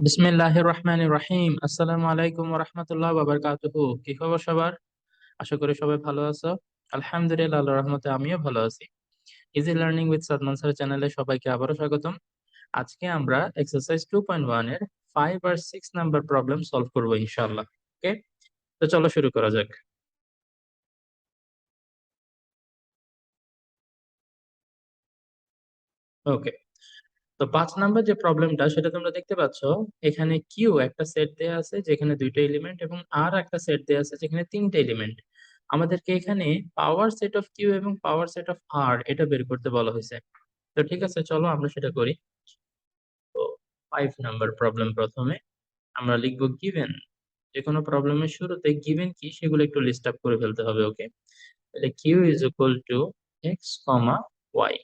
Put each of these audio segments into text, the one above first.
বিসমিল্লাহির রহমানির রহিম। আসসালামু আলাইকুম ওয়া রাহমাতুল্লাহি ওয়া বারাকাতুহু। কি খবর সবার? আশা করি সবাই ভালো আছো। আলহামদুলিল্লাহ, আল্লাহর রহমতে আমিও ভালো আছি। Easy learning with Sadman sir চ্যানেলে সবাইকে আবারও স্বাগতম। আজকে আমরা এক্সারসাইজ 2.1 এর 5 আর 6 নাম্বার প্রবলেম সলভ করব ইনশাআল্লাহ। ওকে, তো চলো শুরু করা যাক। ওকে, তো 5 নাম্বার যে প্রবলেমটা সেটা তোমরা দেখতে পাচ্ছ। এখানে কিউ একটা সেট দেয়া আছে যেখানে দুইটা এলিমেন্ট, এবং আর একটা সেট দেয়া আছে যেখানে তিনটা এলিমেন্ট। আমাদেরকে এখানে পাওয়ার সেট অফ কিউ এবং পাওয়ার সেট অফ আর এটা বের করতে বলা হয়েছে। তো ঠিক আছে, চলো আমরা সেটা করি। তো 5 নাম্বার প্রবলেম, প্রথমে আমরা লিখবো গিভেন। যে কোনো প্রবলেমের শুরুতে গিভেন কি সেগুলো একটু লিস্ট আপ করে ফেলতে হবে। ওকে, তাহলে Q is equal to X comma Y.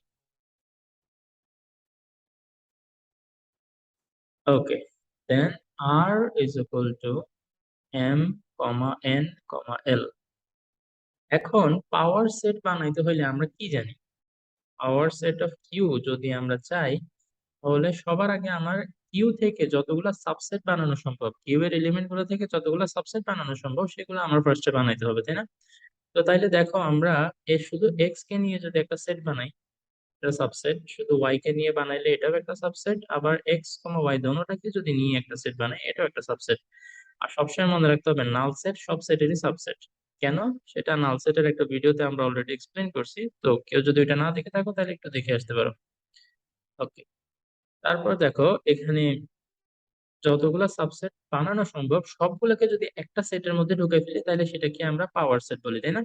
Okay, then R is equal to M comma N comma L. এখন পাওয়ার সেট বানাইতে হইলে আমরা কি জানি? পাওয়ার সেট অফ কিউ যদি আমরা চাই, তাহলে সবার আগে আমার কিউ থেকে যতগুলা সাবসেট বানানো সম্ভব, কিউ এর এলিমেন্ট গুলো থেকে যতগুলা সাবসেট বানানো সম্ভব সেগুলো আমার ফার্স্টে বানাইতে হবে, তাই না? তো তাইলে দেখো, আমরা এর শুধু এক্স কে নিয়ে যদি একটা সেট বানাই, এটা সাবসেট। শুধু ওয়াই কে নিয়ে বানাইলে এটাও একটা সাবসেট। আবার এক্স কমা ওয়াই দোনোটাকে যদি নিয়ে একটা সেট বানাই, এটাও একটা সাবসেট। আর সবসময় মনে রাখতে হবে নাল সেট সব সেটেরই সাবসেট। কেন? সেটা নাল সেটের একটা ভিডিওতে আমরা অলরেডি এক্সপ্লেইন করছি, তো কেউ যদি ওইটা না দেখে থাকো তাহলে একটু দেখে আসতে পারো। ওকে, তারপর দেখো এখানে যতগুলা সাবসেট বানানো সম্ভব সবগুলোকে যদি একটা সেটের মধ্যে ঢুকে ফেলি তাহলে সেটাকে আমরা পাওয়ার সেট বলি, তাই না?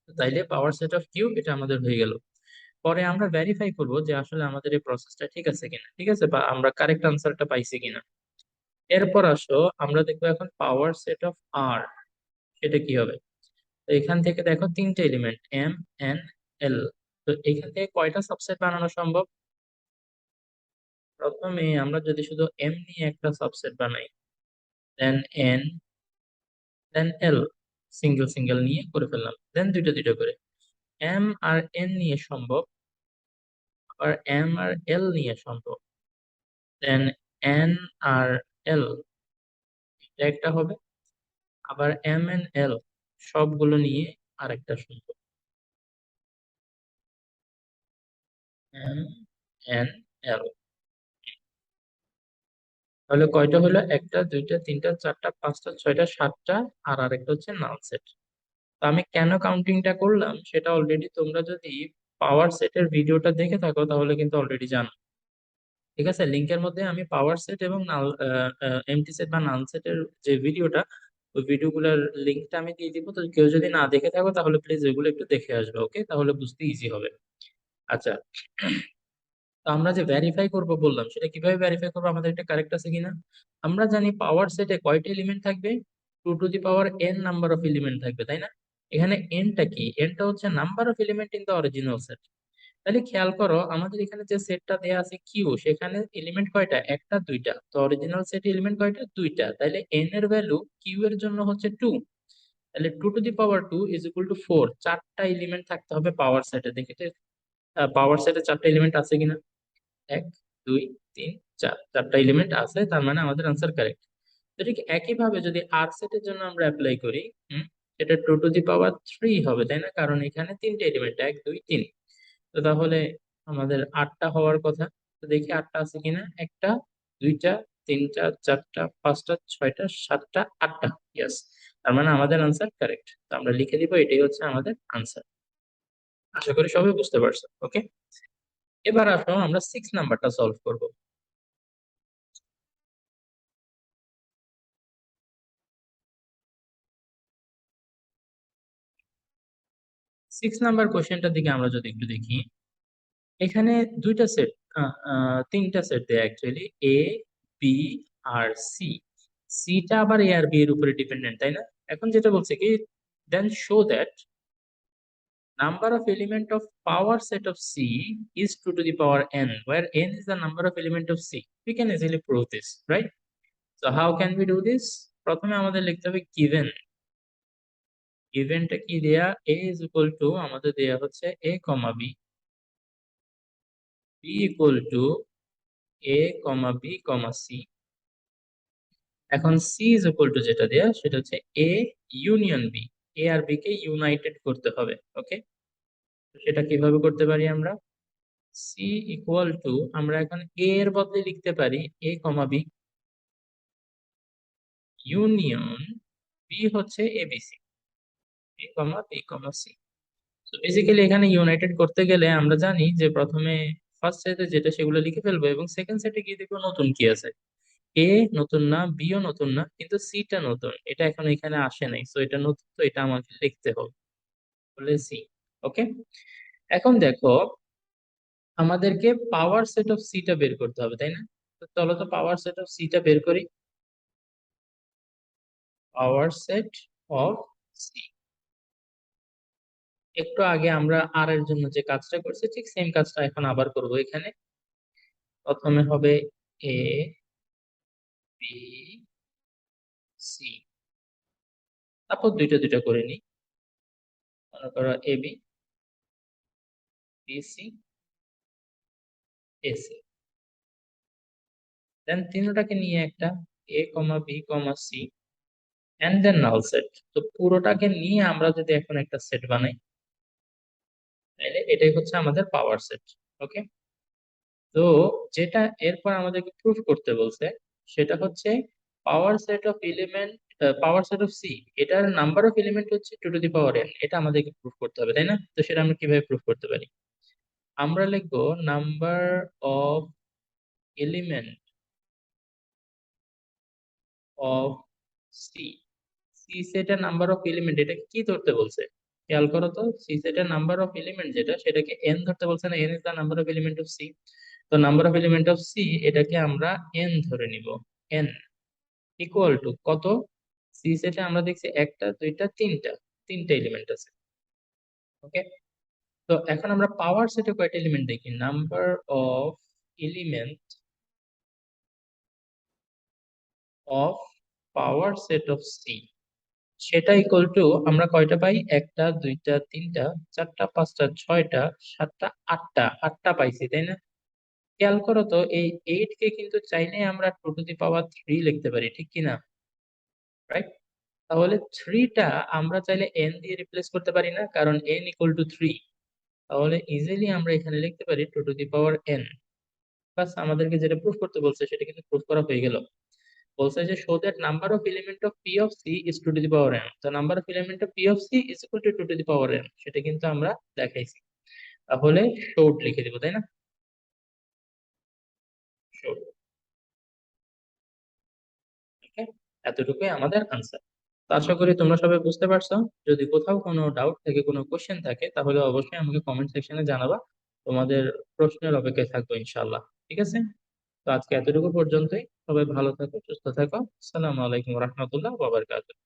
তো তাইলে পাওয়ার সেট অফ কিউ এটা আমাদের হয়ে গেল। পরে আমরা ভেরিফাই করব যে আসলে আমাদের এই প্রসেসটা ঠিক আছে কিনা, ঠিক আছে, বা আমরা কারেক্ট আনসারটা পাইছি কিনা। এরপর আসো, আমরা দেখবো এখন পাওয়ার সেট অফ আর সেটা কি হবে। তো এখান থেকে দেখো তিনটে এলিমেন্ট এম এন এল। তো এখান থেকে কয়টা সাবসেট বানানো সম্ভব? প্রথমে আমরা যদি শুধু এম নিয়ে একটা সাবসেট বানাই, দেন এন, দেন এল, সিঙ্গেল সিঙ্গেল নিয়ে করে ফেললাম, দেন দুইটা দুইটা করে। এম আর এন নিয়ে সম্ভব, আবার এম আর এল নিয়ে সম্ভব, দেন এন আর এল, এটা একটা হবে। আবার এম এন এল সবগুলো নিয়ে আরেকটা সম্ভব, এম এন এল। তাহলে কয়টা হলো? একটা, দুইটা, তিনটা, চারটা, পাঁচটা, ছয়টা, সাতটা। আর আরেকটা হচ্ছে নাল সেট। তো আমি কেন কাউন্টিংটা করলাম সেটা অলরেডি তোমরা যদি পাওয়ার সেটের ভিডিওটা দেখে থাকো তাহলে কিন্তু অলরেডি জানো। ঠিক আছে, লিংকের মধ্যে আমি পাওয়ার সেট এবং নাল এমটি সেট বা নাল সেটের যে ভিডিওটা, ওই ভিডিওগুলোর লিংকটা আমি দিয়ে দিব। তো কেউ যদি না দেখে থাকো তাহলে প্লিজ এগুলো একটু দেখে আসবে। ওকে, তাহলে বুঝতে ইজি হবে। আচ্ছা, তো আমরা যে ভেরিফাই করব বললাম, সেটা কিভাবে ভেরিফাই করবো, আমাদের এটা কারেক্ট আছে কিনা। আমরা জানি পাওয়ার সেটে কয়টা এলিমেন্ট থাকবে? 2 to the power n number of element থাকবে, তাই না? এখানে এনটা কি? এনটা হচ্ছে number of element in the original set. তাহলে খেয়াল করো, আমাদের এখানে যে সেটটা দেয়া আছে কিউ, সেখানে এলিমেন্ট কয়টা? একটা, দুইটা। তো অরিজিনাল সেট এলিমেন্ট কয়টা? দুইটা। তাহলে এন এর ভ্যালু কিউ এর জন্য হচ্ছে 2। তাহলে 2 to the power 2 is equal two 4। চারটা এলিমেন্ট থাকতে হবে পাওয়ার সেটে। দেখে পাওয়ার সেটে চারটা এলিমেন্ট আছে কিনা। এক, দুই, তিন, চার, চারটা এলিমেন্ট আছে, তার মানে আমাদের আনসার কারেক্ট। তো ঠিক একইভাবে যদি আর সেটের জন্য আমরা অ্যাপ্লাই করি, এটা 2 টু দি পাওয়ার 3 হবে, তাই না? কারণ এখানে তিনটে এলিমেন্ট, এক, দুই, তিন। তো তাহলে আমাদের আটটা হওয়ার কথা। তো দেখি আটটা আছে কিনা। একটা, দুইটা, তিনটা, চারটা, পাঁচটা, ছয়টা, সাতটা, আটটা। ইয়েস, তার মানে আমাদের আনসার কারেক্ট। তো আমরা লিখে দিব এটাই হচ্ছে আমাদের আনসার। আশা করি সবাই বুঝতে পারছো। ওকে, এবার আসো আমরা 6 নাম্বারটা সলভ করব। 6 নাম্বার কোশ্চেনটার দিকে আমরা যদি একটু দেখি, এখানে দুইটা সেট, তিনটা সেট দেয় অ্যাকচুয়ালি, এ, বি আর সি। সিটা আবার এ আর বি এর উপরে ডিপেন্ডেন্ট, তাই না? এখন যেটা বলছে কি, then show that number of element of power set of C is 2 to the power n, where n is the number of element of c. We can easily prove this, right? So how can we do this? প্রথমে আমাদের লিখতে হবে given। গিভেনটা কি দেয়া? a is equal to, আমাদের দেয়া হচ্ছে a comma b, b equal to a comma b comma c, এখন সি ইজ ইকুয়াল টু যেটা দেয়া সেটা হচ্ছে এ ইউনিয়ন বি, এ আর বি কে ইউনাইটেড করতে হবে। ওকে, সেটা কিভাবে করতে পারি আমরা? সি ইকুয়াল টু, আমরা এখন এ এর বদলে লিখতে পারি এ কমা বি ইউনিয়ন বি হচ্ছে এবিসি, এ কমা বি কমা সি। তো বেসিক্যালি এখানে ইউনাইটেড করতে গেলে আমরা জানি যে প্রথমে ফার্স্ট সেটে যেটা সেগুলো লিখে ফেলবো এবং সেকেন্ড সেটে গিয়ে দেখবো নতুন কি আছে। এ নতুন না, বিও নতুন না, কিন্তু সিটা নতুন, এটা এখন এখানে আসে নাই, তো এটা নতুন, তো এটা আমাকে লিখতে হবে, বলে সি। ওকে, এখন দেখো আমাদেরকে পাওয়ার সেট অফ সিটা বের করতে হবে, তাই না? তো চলো তো পাওয়ার সেট অফ সিটা বের করি। পাওয়ার সেট অফ সি, একটু আগে আমরা আর এর জন্য যে কাজটা করছি ঠিক সেম কাজটা এখন আবার করব। এখানে প্রথমে হবে এ বি সি, তারপর দুইটা দুইটা করে নিই। মনে করো A B, B C, A C, then তিনটাকে নিয়ে একটা A comma B comma C, and then null set. তো পুরোটাকে নিয়ে আমরা যদি এখন একটা সেট বানাই, তাহলে এটাই হচ্ছে আমাদের পাওয়ার সেট। ওকে, তো যেটা এরপর আমাদেরকে প্রুফ করতে বলছে সেটা হচ্ছে power set of element, power set of C, এটার নাম্বার অফ এলিমেন্ট হচ্ছে 2 টু দি পাওয়ার n, এটা আমাদেরকে প্রুফ করতে হবে, তাই না? তো সেটা আমরা কিভাবে প্রুফ করতে পারি? আমরা লিখবো number of element of C, C সেটের নাম্বার অফ এলিমেন্ট, এটাকে কি ধরতে বলছে খেয়াল করো তো। সি সেটের নাম্বার অফ এলিমেন্ট যেটা সেটাকে এন ধরতে বলছে না, N is the number of element of C. তো number of element of C এটাকে আমরা এন ধরে নিব, এন ইকুয়াল টু কত? সি সেটে আমরা দেখছি একটা দুইটা তিনটা, তিনটা এলিমেন্ট আছে। ওকে, তো এখন আমরা পাওয়ার সেটে কয়টা এলিমেন্ট দেখি, number of element of power set of C, সেটা ইকুয়াল টু আমরা কয়টা পাই, একটা দুইটা তিনটা চারটা পাঁচটা ছয়টা সাতটা আটটা, আটটা পাইছি, তাই না? খেয়াল করো তো এই 8 কে কিন্তু চাইলে আমরা 2 টু দি পাওয়ার 3 লিখতে পারি, ঠিক কিনা? রাইট, তাহলে থ্রিটা আমরা চাইলে এন দিয়ে রিপ্লেস করতে পারি না, কারণ এন ইকুয়াল টু 3। তাহলে ইজিলি আমরা এখানে লিখতে পারি 2 টু দি পাওয়ার n। বাস, আমাদেরকে যেটা প্রুফ করতে বলছে সেটা কিন্তু প্রুফ করা হয়ে গেল। বলছে যে show that number of element of P of C is 2 to the power n, তো number of element of P of C is equal to 2 to the power n, সেটা কিন্তু আমরা দেখাইছি। তাহলে শোড লিখে দিব, তাই না? শোড। ওকে, এতটুকুই আমাদের আনসার। তো আশা করি তোমরা সবাই বুঝতে পারছো। যদি কোথাও কোনো ডাউট থাকে, কোনো কোশ্চেন থাকে, তাহলে অবশ্যই আমাকে কমেন্ট সেকশনে জানাবা। তোমাদের প্রশ্নের অপেক্ষায় থাকবো ইনশাআল্লাহ। ঠিক আছে, তো আজকে এতটুকু পর্যন্তই। সবাই ভালো থাকো, সুস্থ থাকো। আসসালামু আলাইকুম রহমতুল্লাহ বাবারকাতুহু।